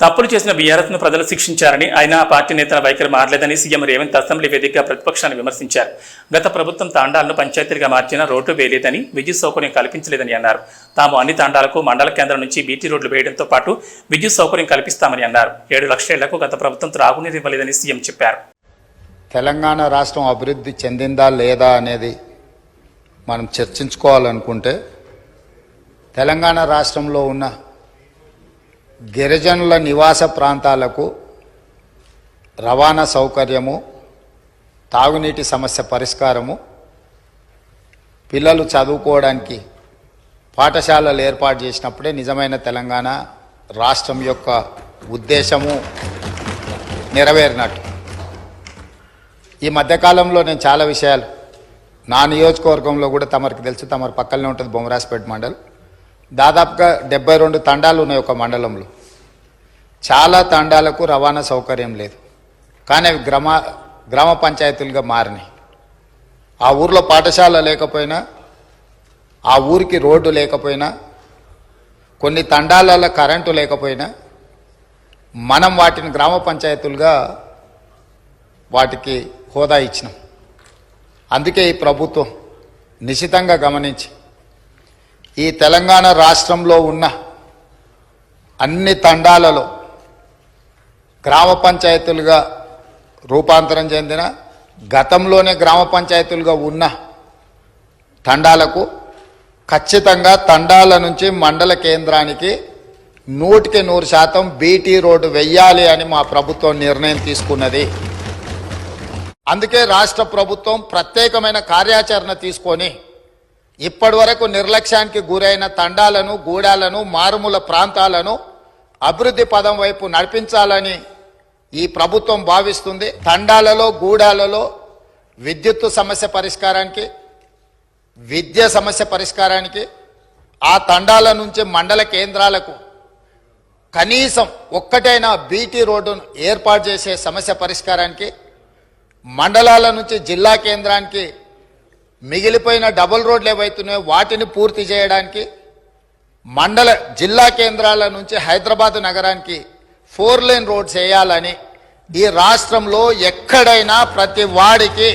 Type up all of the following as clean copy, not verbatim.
తప్పులు చేసిన బీఆర్ఎస్ను ప్రజలు శిక్షించారని ఆయన ఆ పార్టీ నేతల వైఖరి మారలేదని సీఎం రేవంత్ అసెంబ్లీ వేదికగా ప్రతిపక్షాన్ని విమర్శించారు. గత ప్రభుత్వం తాండాలను పంచాయతీలుగా మార్చినా రోడ్లు వేయలేదని, విద్యుత్ సౌకర్యం కల్పించలేదని అన్నారు. తాము అన్ని తాండాలకు మండల కేంద్రం నుంచి బీటీ రోడ్లు వేయడంతో పాటు విద్యుత్ సౌకర్యం కల్పిస్తామని అన్నారు. 7 లక్షల ఇళ్లకు గత ప్రభుత్వం త్రాగునీరు ఇవ్వలేదని సీఎం చెప్పారు. తెలంగాణ రాష్ట్రం అభివృద్ధి చెందిందా లేదా అనేది మనం చర్చించుకోవాలనుకుంటే తెలంగాణ రాష్ట్రంలో ఉన్న గిరిజనుల నివాస ప్రాంతాలకు రవాణా సౌకర్యము, తాగునీటి సమస్య పరిష్కారము, పిల్లలు చదువుకోవడానికి పాఠశాలలు ఏర్పాటు చేసినప్పుడే నిజమైన తెలంగాణ రాష్ట్రం యొక్క ఉద్దేశము నెరవేరినట్టు. ఈ మధ్యకాలంలో నేను చాలా విషయాలు నా నియోజకవర్గంలో కూడా తమరికి తెలుసు, తమరి పక్కనే ఉంటుంది బొమ్మరాజ్పేట మండల్. దాదాపుగా 72 తండాలు ఉన్నాయి ఒక మండలంలో. చాలా తండాలకు రవాణా సౌకర్యం లేదు, కానీ అవి గ్రామ పంచాయతీలుగా మారినాయి. ఆ ఊర్లో పాఠశాల లేకపోయినా, ఆ ఊరికి రోడ్డు లేకపోయినా, కొన్ని తండాలలో కరెంటు లేకపోయినా మనం వాటిని గ్రామ పంచాయతీలుగా వాటికి హోదా ఇచ్చినాం. అందుకే ఈ ప్రభుత్వం నిశితంగా గమనించి ఈ తెలంగాణ రాష్ట్రంలో ఉన్న అన్ని తండాలలో గ్రామ పంచాయతీలుగా రూపాంతరం చెందిన, గతంలోనే గ్రామ పంచాయతీలుగా ఉన్న తండాలకు ఖచ్చితంగా తండాల నుంచి మండల కేంద్రానికి 100% బీటీ రోడ్డు వెయ్యాలి అని మా ప్రభుత్వం నిర్ణయం తీసుకున్నది. అందుకే రాష్ట్ర ప్రభుత్వం ప్రత్యేకమైన కార్యాచరణ తీసుకొని ఇప్పటి వరకు నిర్లక్ష్యానికి గురైన తండాలను, గూడాలను, మారుమూల ప్రాంతాలను అభివృద్ధి పదం వైపు నడిపించాలని ఈ ప్రభుత్వం భావిస్తుంది. తండాలలో, గూడాలలో విద్యుత్తు సమస్య పరిష్కారానికి, విద్య సమస్య పరిష్కారానికి, ఆ తండాల నుంచి మండల కేంద్రాలకు కనీసం ఒక్కటైనా బీటీ రోడ్డును ఏర్పాటు చేసే సమస్య పరిష్కారానికి, మండలాల నుంచి జిల్లా కేంద్రానికి మిగిలిపోయిన డబుల్ రోడ్లు ఏవైతున్నాయో వాటిని పూర్తి చేయడానికి, జిల్లా కేంద్రాల నుంచి హైదరాబాద్ నగరానికి 4 లేన్ రోడ్స్ వేయాలని ఈ రాష్ట్రంలో ఎక్కడైనా ప్రతి వాడికి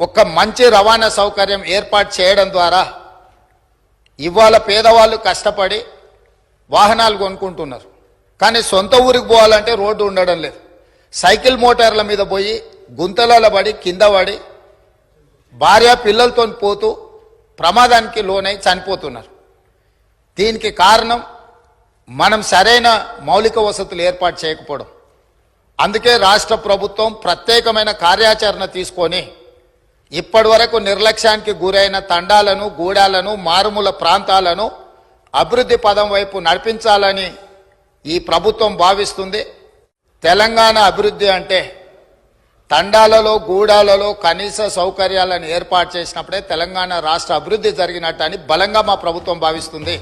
ఒక మంచి రవాణా సౌకర్యం ఏర్పాటు చేయడం ద్వారా ఇవాళ పేదవాళ్ళు కష్టపడి వాహనాలు కొనుక్కుంటున్నారు, కానీ సొంత ఊరికి పోవాలంటే రోడ్డు ఉండడం లేదు. సైకిల్ మోటార్ల మీద పోయి గుంతలలో పడి కింద పడి భార్య పిల్లలతో పోతూ ప్రమాదానికి లోనై చనిపోతున్నారు. దీనికి కారణం మనం సరైన మౌలిక వసతులు ఏర్పాటు చేయకపోవడం. అందుకే రాష్ట్ర ప్రభుత్వం ప్రత్యేకమైన కార్యాచరణ తీసుకొని ఇప్పటి వరకు నిర్లక్ష్యానికి గురైన తండాలను, గూడాలను, మారుమూల ప్రాంతాలను అభివృద్ధి పదం వైపు నడిపించాలని ఈ ప్రభుత్వం భావిస్తుంది. తెలంగాణ అభివృద్ధి అంటే తండాలలో, గూడాలలో కనీస సౌకర్యాలను ఏర్పాటు చేసినప్పుడే తెలంగాణ రాష్ట్ర అభివృద్ధి జరిగినట్టు అని బలంగా మా ప్రభుత్వం భావిస్తుంది.